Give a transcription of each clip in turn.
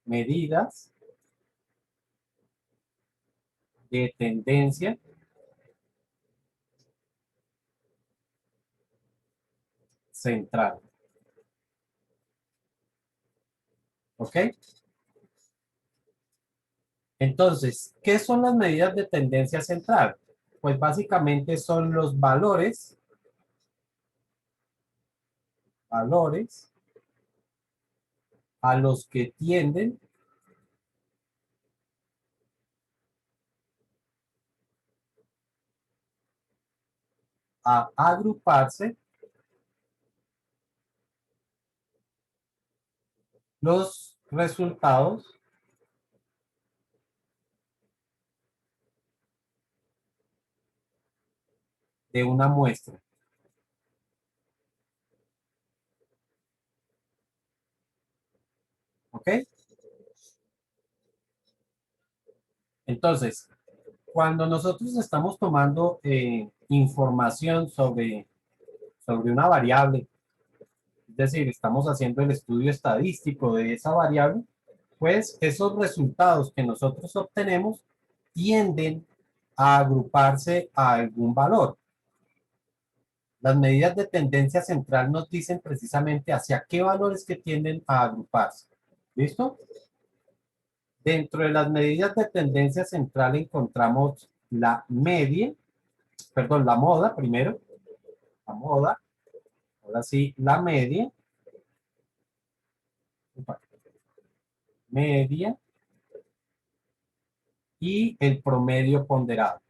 medidas de tendencia central. ¿Ok? Entonces, ¿qué son las medidas de tendencia central? Pues básicamente son los valores a los que tienden a agruparse los resultados de una muestra. ¿Ok? Entonces, cuando nosotros estamos tomando información sobre una variable, es decir, estamos haciendo el estudio estadístico de esa variable, pues esos resultados que nosotros obtenemos tienden a agruparse a algún valor. Las medidas de tendencia central nos dicen precisamente hacia qué valores que tienden a agruparse. ¿Listo? Dentro de las medidas de tendencia central encontramos la media, perdón, la moda primero, la moda, ahora sí, la media, media y el promedio ponderado.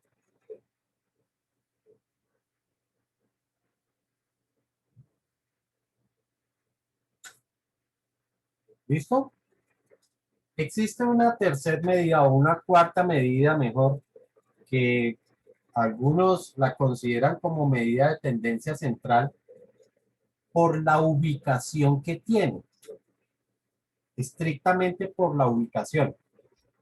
¿Listo? Existe una tercera medida o una cuarta medida mejor que algunos la consideran como medida de tendencia central por la ubicación que tiene, estrictamente por la ubicación,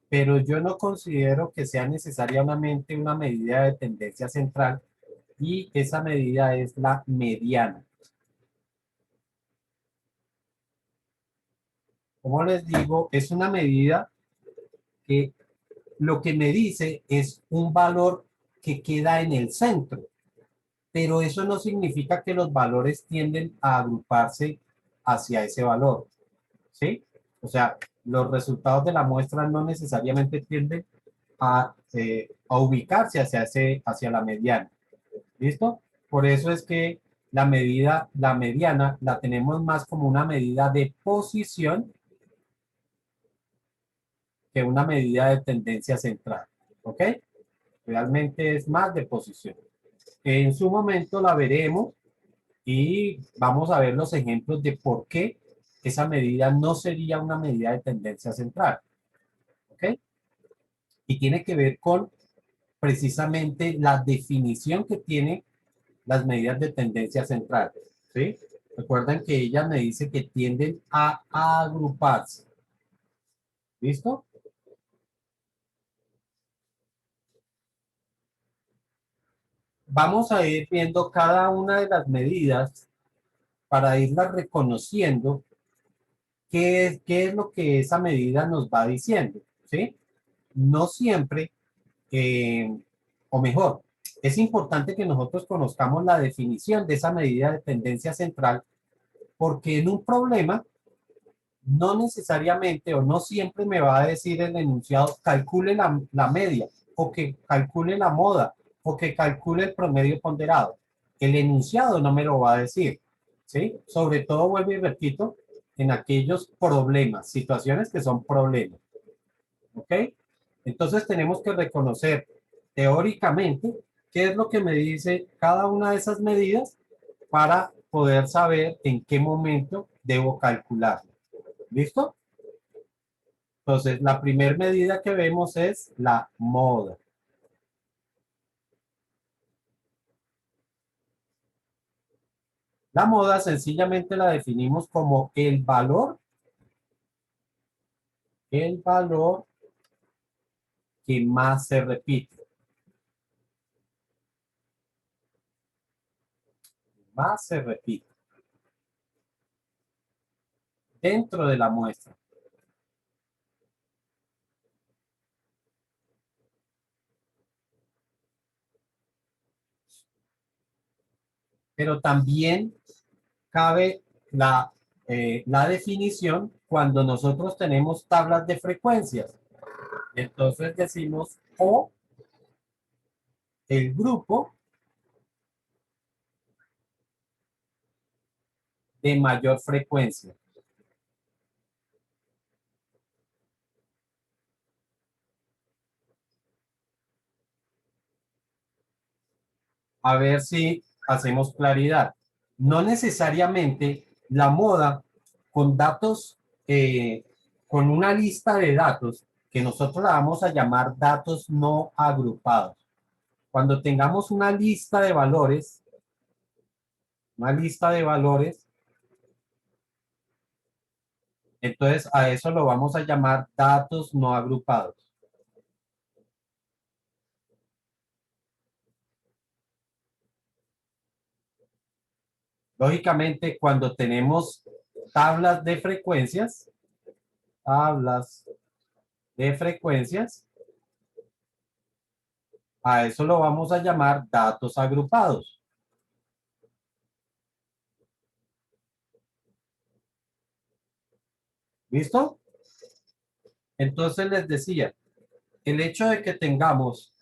pero yo no considero que sea necesariamente una medida de tendencia central y esa medida es la mediana. Como les digo, es una medida que lo que me dice es un valor que queda en el centro, pero eso no significa que los valores tienden a agruparse hacia ese valor, ¿sí? O sea, los resultados de la muestra no necesariamente tienden a ubicarse hacia la mediana, ¿listo? Por eso es que la mediana, la tenemos más como una medida de posición que una medida de tendencia central, ¿ok? Realmente es más de posición. En su momento la veremos y vamos a ver los ejemplos de por qué esa medida no sería una medida de tendencia central, ¿ok? Y tiene que ver con precisamente la definición que tienen las medidas de tendencia central, ¿sí? Recuerden que ella me dice que tienden a agruparse, ¿listo? Vamos a ir viendo cada una de las medidas para irlas reconociendo qué es lo que esa medida nos va diciendo, ¿sí? No siempre, eh, o mejor, es importante que nosotros conozcamos la definición de esa medida de tendencia central, porque en un problema no necesariamente o no siempre me va a decir el enunciado calcule la media o que calcule la moda o que calcule el promedio ponderado. El enunciado no me lo va a decir, ¿sí? Sobre todo, vuelvo y repito, en aquellos problemas, situaciones que son problemas, ¿ok? Entonces tenemos que reconocer teóricamente qué es lo que me dice cada una de esas medidas para poder saber en qué momento debo calcularlo. ¿Listo? Entonces, la primera medida que vemos es la moda. La moda sencillamente la definimos como el valor que más se repite, más se repite dentro de la muestra. pero también cabe la definición cuando nosotros tenemos tablas de frecuencias. Entonces decimos o el grupo de mayor frecuencia. A ver si hacemos claridad. No necesariamente la moda con datos, con una lista de datos que nosotros la vamos a llamar datos no agrupados. Cuando tengamos una lista de valores, entonces a eso lo vamos a llamar datos no agrupados. Lógicamente, cuando tenemos tablas de frecuencias, tablas de frecuencias, a eso lo vamos a llamar datos agrupados. ¿Listo? Entonces les decía, el hecho de que tengamos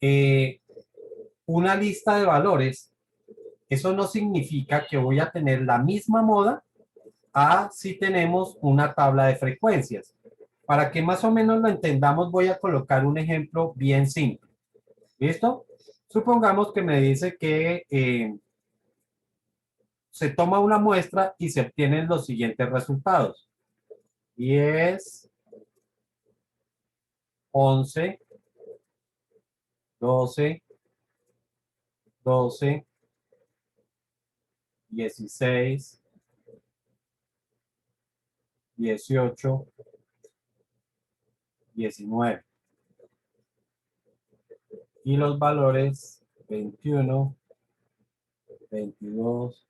eh, una lista de valores, eso no significa que voy a tener la misma moda a si tenemos una tabla de frecuencias. Para que más o menos lo entendamos, voy a colocar un ejemplo bien simple. ¿Listo? Supongamos que me dice que se toma una muestra y se obtienen los siguientes resultados. 10, 11, 12, 12, 16, 18, 19. Y los valores 21, 22,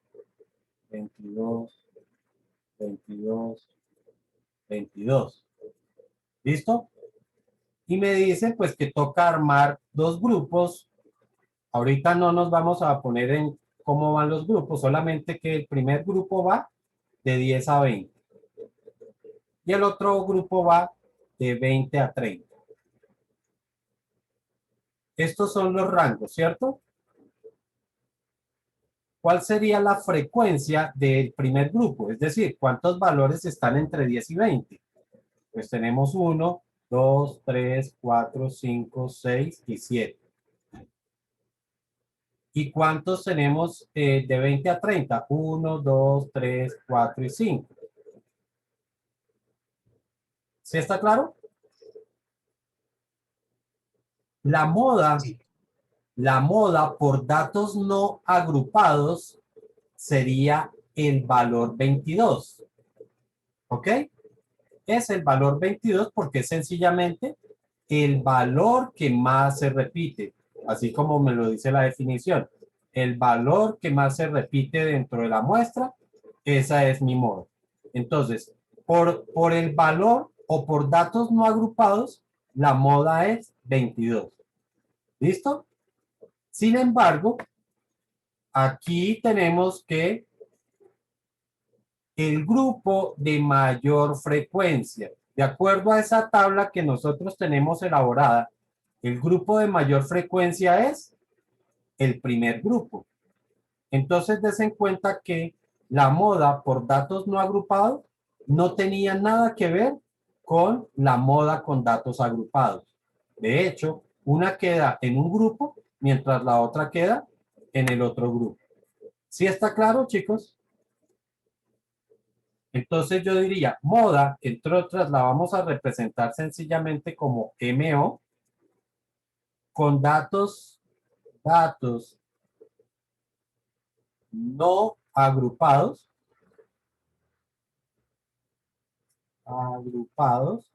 22, 22, 22. ¿Listo? Y me dicen pues que toca armar dos grupos. Ahorita no nos vamos a poner en cómo van los grupos, solamente que el primer grupo va de 10 a 20 y el otro grupo va de 20 a 30. Estos son los rangos, ¿cierto? ¿Cuál sería la frecuencia del primer grupo? Es decir, ¿cuántos valores están entre 10 y 20? Pues tenemos 1, 2, 3, 4, 5, 6 y 7. ¿Y cuántos tenemos de 20 a 30? 1, 2, 3, 4 y 5. ¿Sí está claro? La moda, Sí. la moda por datos no agrupados sería el valor 22. ¿Ok? Es el valor 22 porque es sencillamente el valor que más se repite, así como me lo dice la definición. El valor que más se repite dentro de la muestra, esa es mi moda. Entonces, por el valor o por datos no agrupados, la moda es 22. ¿Listo? Sin embargo, aquí tenemos que el grupo de mayor frecuencia. De acuerdo a esa tabla que nosotros tenemos elaborada, el grupo de mayor frecuencia es el primer grupo. Entonces, des en cuenta que la moda por datos no agrupados no tenía nada que ver con la moda con datos agrupados. De hecho, una queda en un grupo mientras la otra queda en el otro grupo. ¿Sí está claro, chicos? Entonces yo diría, moda, entre otras, la vamos a representar sencillamente como MO con datos no agrupados, agrupados,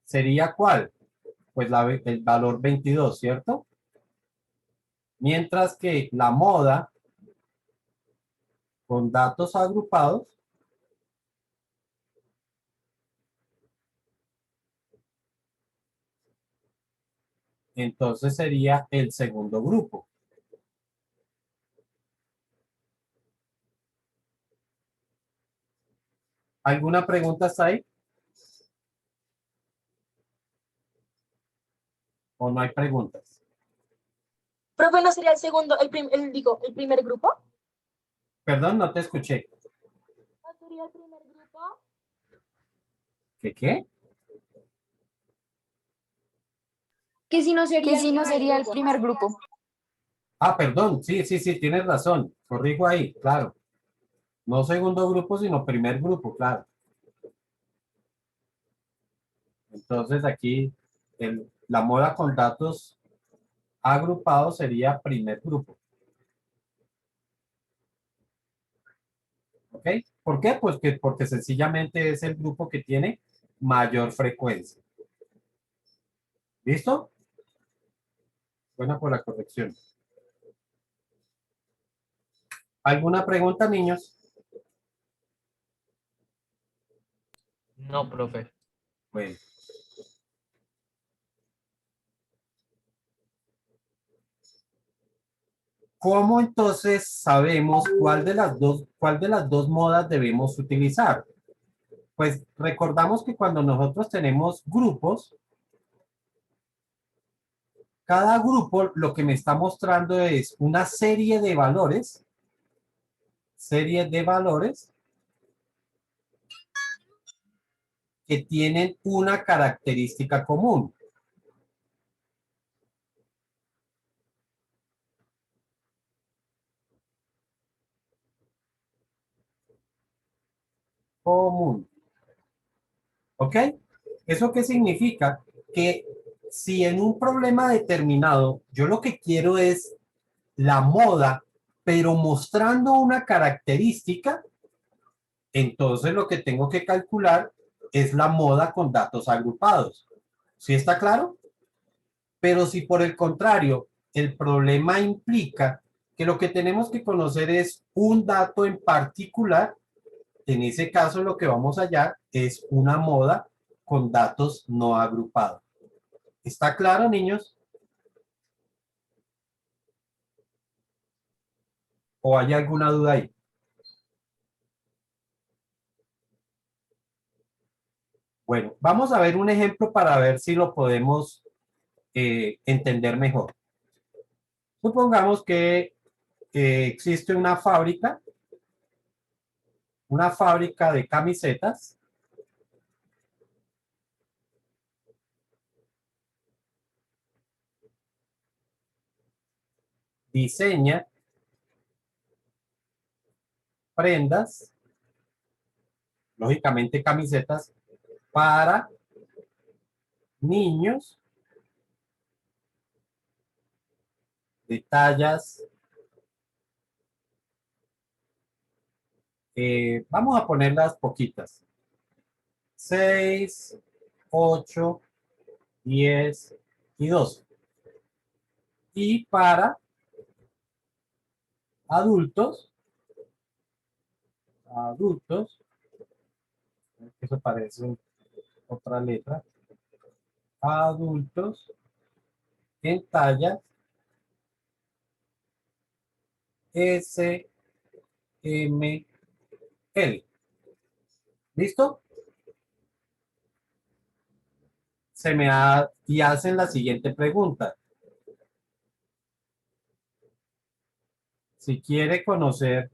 ¿sería cuál? Pues el valor 22, ¿cierto? Mientras que la moda con datos agrupados, entonces sería el segundo grupo. ¿Alguna pregunta hasta ahí? ¿O no hay preguntas? Profe, ¿no sería el segundo, digo, el primer grupo? Perdón, no te escuché. ¿No sería el primer grupo? ¿Qué qué? Que si no sería el primer grupo. Ah, perdón, sí, sí, sí, tienes razón. Corrijo ahí, claro. No segundo grupo, sino primer grupo, claro. Entonces aquí la moda con datos agrupados sería primer grupo. ¿Ok? ¿Por qué? Pues porque sencillamente es el grupo que tiene mayor frecuencia. ¿Listo? Buena por la corrección. ¿Alguna pregunta, niños? No, profe. Bueno. ¿Cómo entonces sabemos cuál de las dos modas debemos utilizar? Pues recordamos que cuando nosotros tenemos grupos, cada grupo lo que me está mostrando es una serie de valores que tienen una característica común. Común. ¿Ok? ¿Eso qué significa? Que si en un problema determinado yo lo que quiero es la moda, pero mostrando una característica, entonces lo que tengo que calcular es la moda con datos agrupados. ¿Sí está claro? Pero si por el contrario el problema implica que lo que tenemos que conocer es un dato en particular, en ese caso lo que vamos a hallar es una moda con datos no agrupados. ¿Está claro, niños? ¿O hay alguna duda ahí? Bueno, vamos a ver un ejemplo para ver si lo podemos entender mejor. Supongamos que existe una fábrica de camisetas. Diseña prendas, lógicamente camisetas, para niños de tallas, vamos a ponerlas poquitas, 6, 8, 10 y 12. Y para adultos, eso parece otra letra, adultos en tallas S, M, L. ¿Listo? Y hacen la siguiente pregunta. Si quiere conocer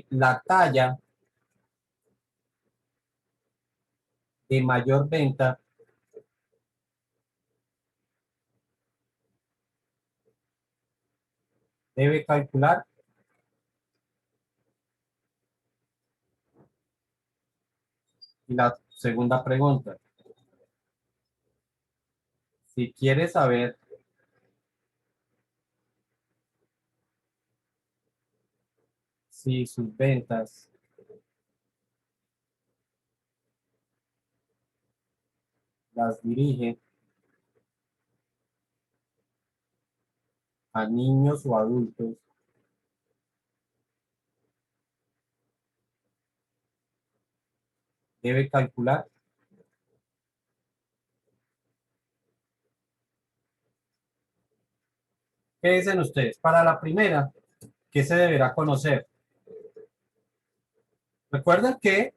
la talla de mayor venta, debe calcular. Y la segunda pregunta, si quiere saber si sus ventas las dirige a niños o adultos, debe calcular. ¿Qué dicen ustedes? Para la primera, ¿qué se deberá conocer? Recuerden que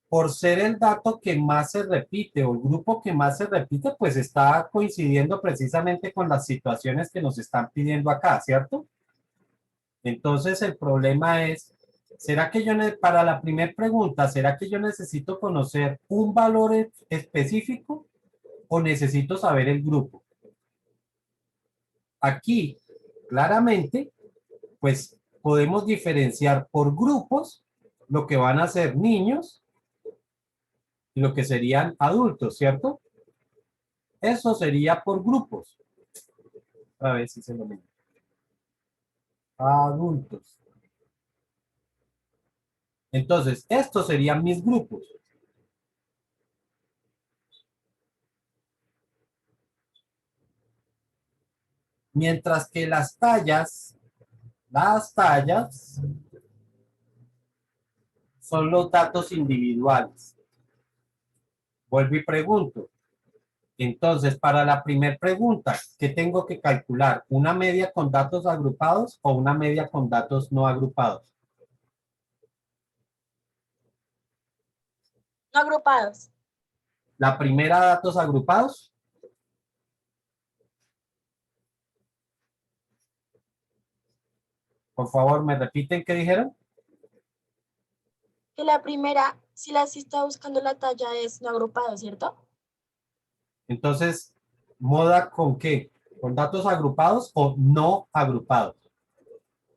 por ser el dato que más se repite o el grupo que más se repite, pues está coincidiendo precisamente con las situaciones que nos están pidiendo acá, ¿cierto? Entonces el problema es, ¿será que para la primera pregunta, ¿será que yo necesito conocer un valor específico o necesito saber el grupo? Aquí, claramente, pues podemos diferenciar por grupos lo que van a ser niños y lo que serían adultos, ¿cierto? Eso sería por grupos. A ver si se lo mismo. Adultos. Entonces, estos serían mis grupos. Mientras que las tallas son los datos individuales. Vuelvo y pregunto. Entonces, para la primera pregunta, ¿qué tengo que calcular? ¿Una media con datos agrupados o una media con datos no agrupados? No agrupados. La primera, datos agrupados. Por favor, ¿me repiten qué dijeron? Que la primera, si la sí está buscando la talla, es no agrupado, ¿cierto? Entonces, ¿moda con qué? ¿Con datos agrupados o no agrupados?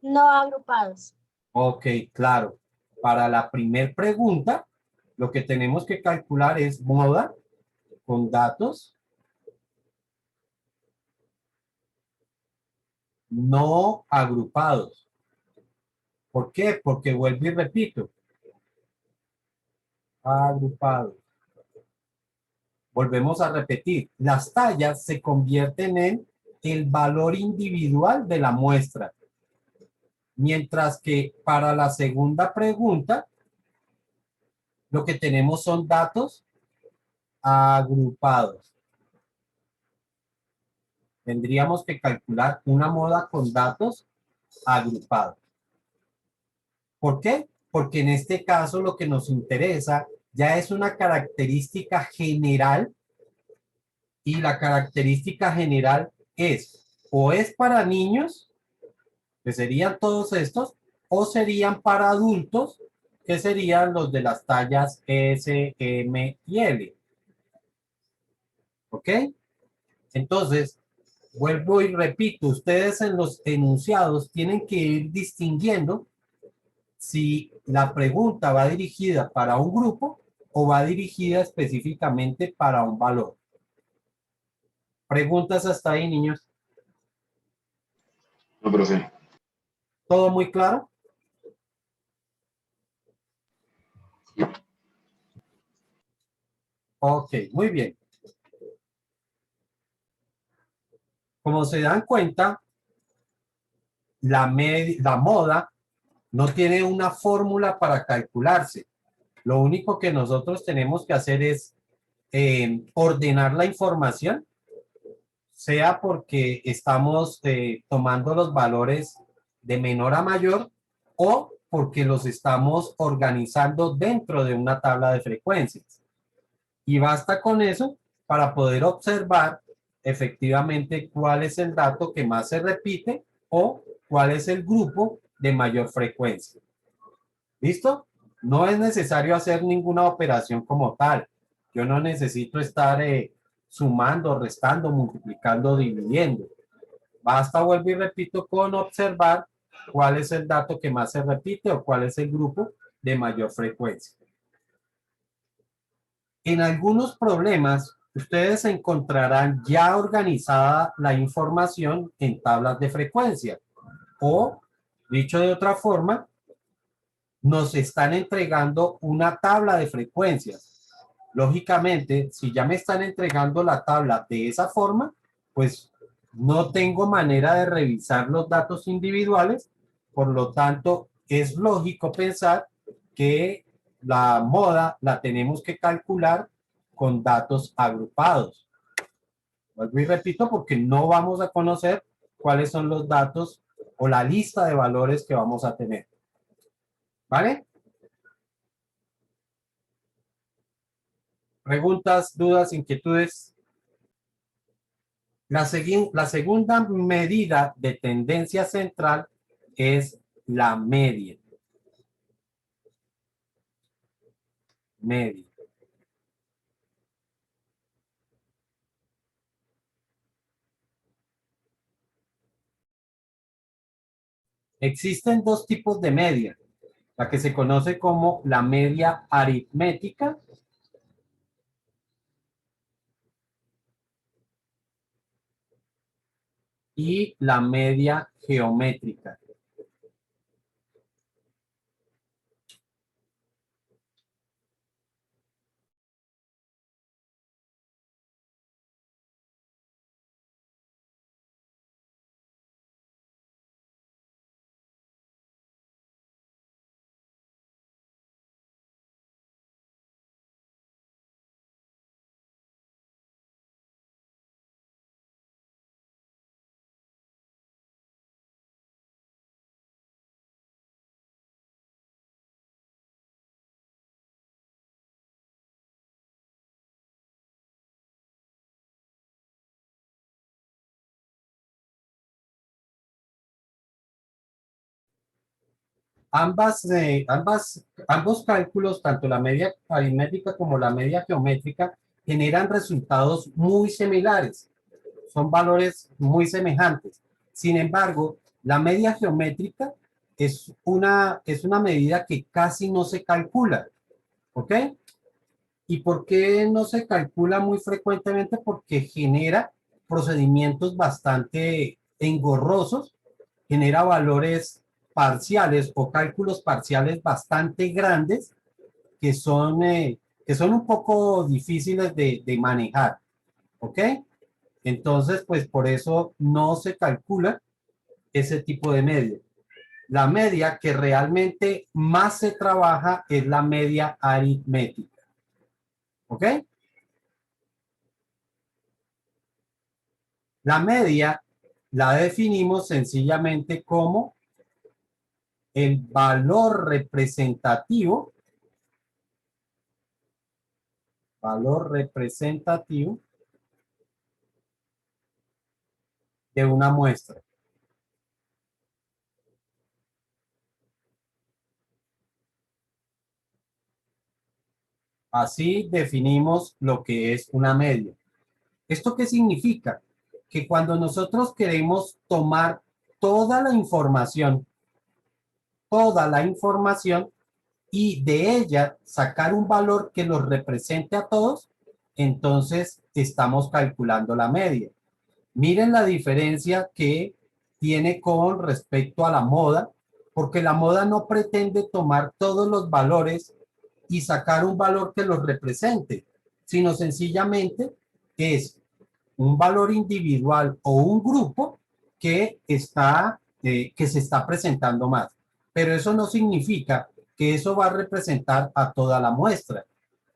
No agrupados. Ok, claro. Para la primera pregunta, lo que tenemos que calcular es moda con datos no agrupados. ¿Por qué? Porque vuelvo y repito. Agrupados. Volvemos a repetir. Las tallas se convierten en el valor individual de la muestra. Mientras que para la segunda pregunta, lo que tenemos son datos agrupados. Tendríamos que calcular una moda con datos agrupados. ¿Por qué? Porque en este caso lo que nos interesa ya es una característica general y la característica general es para niños, que serían todos estos, o serían para adultos, que serían los de las tallas S, M y L. ¿Ok? Entonces, vuelvo y repito, ustedes en los enunciados tienen que ir distinguiendo si la pregunta va dirigida para un grupo o va dirigida específicamente para un valor. ¿Preguntas hasta ahí, niños? No, profe. ¿Todo muy claro? Ok, muy bien. Como se dan cuenta, la moda no tiene una fórmula para calcularse. Lo único que nosotros tenemos que hacer es ordenar la información, sea porque estamos tomando los valores de menor a mayor o porque los estamos organizando dentro de una tabla de frecuencias. Y basta con eso para poder observar efectivamente cuál es el dato que más se repite o cuál es el grupo de mayor frecuencia. ¿Listo? No es necesario hacer ninguna operación como tal. Yo no necesito estar sumando, restando, multiplicando, dividiendo. Basta, vuelvo y repito, con observar cuál es el dato que más se repite o cuál es el grupo de mayor frecuencia. En algunos problemas, ustedes encontrarán ya organizada la información en tablas de frecuencia o, dicho de otra forma, nos están entregando una tabla de frecuencias. Lógicamente, si ya me están entregando la tabla de esa forma, pues no tengo manera de revisar los datos individuales, por lo tanto, es lógico pensar que la moda la tenemos que calcular con datos agrupados. Vuelvo y repito porque no vamos a conocer cuáles son los datos o la lista de valores que vamos a tener. ¿Vale? ¿Preguntas, dudas, inquietudes? La segunda medida de tendencia central es la media. Media. Existen dos tipos de media. La que se conoce como la media aritmética y la media geométrica. Ambos cálculos, tanto la media aritmética como la media geométrica, generan resultados muy similares. Son valores muy semejantes. Sin embargo, la media geométrica es una medida que casi no se calcula. ¿Ok? ¿Y por qué no se calcula muy frecuentemente? Porque genera procedimientos bastante engorrosos, genera valores parciales o cálculos parciales bastante grandes que son un poco difíciles de manejar. ¿Ok? Entonces, pues por eso no se calcula ese tipo de media. La media que realmente más se trabaja es la media aritmética. ¿Ok? La media la definimos sencillamente como el valor representativo de una muestra. Así definimos lo que es una media. ¿Esto qué significa? Que cuando nosotros queremos tomar toda la información, toda la información, y de ella sacar un valor que los represente a todos, entonces estamos calculando la media. Miren la diferencia que tiene con respecto a la moda, porque la moda no pretende tomar todos los valores y sacar un valor que los represente, sino sencillamente es un valor individual o un grupo que se está presentando más. Pero eso no significa que eso va a representar a toda la muestra.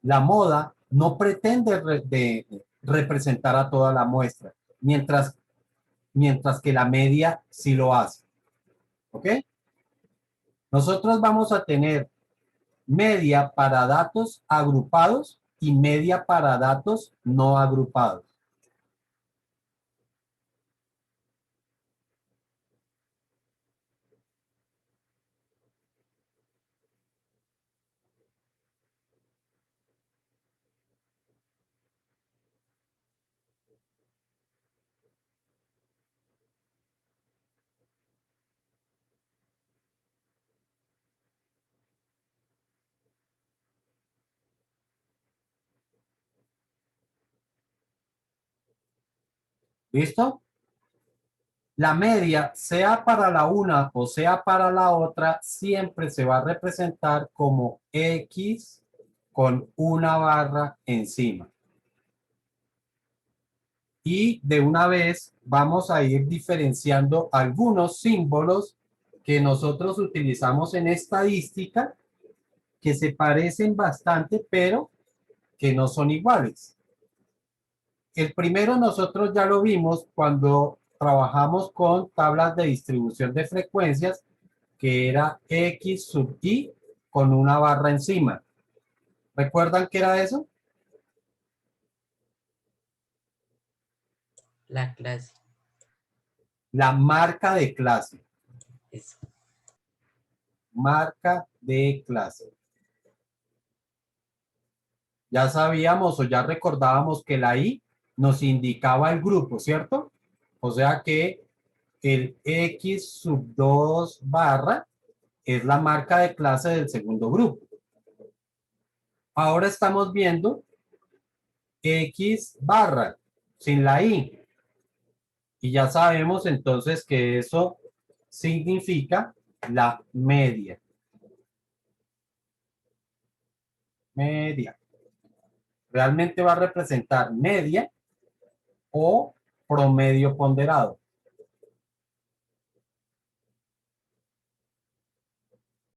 La moda no pretende representar a toda la muestra, mientras que la media sí lo hace. ¿Ok? Nosotros vamos a tener media para datos agrupados y media para datos no agrupados. ¿Listo? La media, sea para la una o sea para la otra, siempre se va a representar como X con una barra encima. Y de una vez vamos a ir diferenciando algunos símbolos que nosotros utilizamos en estadística que se parecen bastante, pero que no son iguales. El primero nosotros ya lo vimos cuando trabajamos con tablas de distribución de frecuencias, que era X sub I con una barra encima. ¿Recuerdan qué era eso? La clase. La marca de clase. Eso. Marca de clase. Ya sabíamos o ya recordábamos que la I nos indicaba el grupo, ¿cierto? O sea que el X sub 2 barra es la marca de clase del segundo grupo. Ahora estamos viendo X barra sin la I. Y ya sabemos entonces que eso significa la media. Media. Realmente va a representar media o promedio ponderado.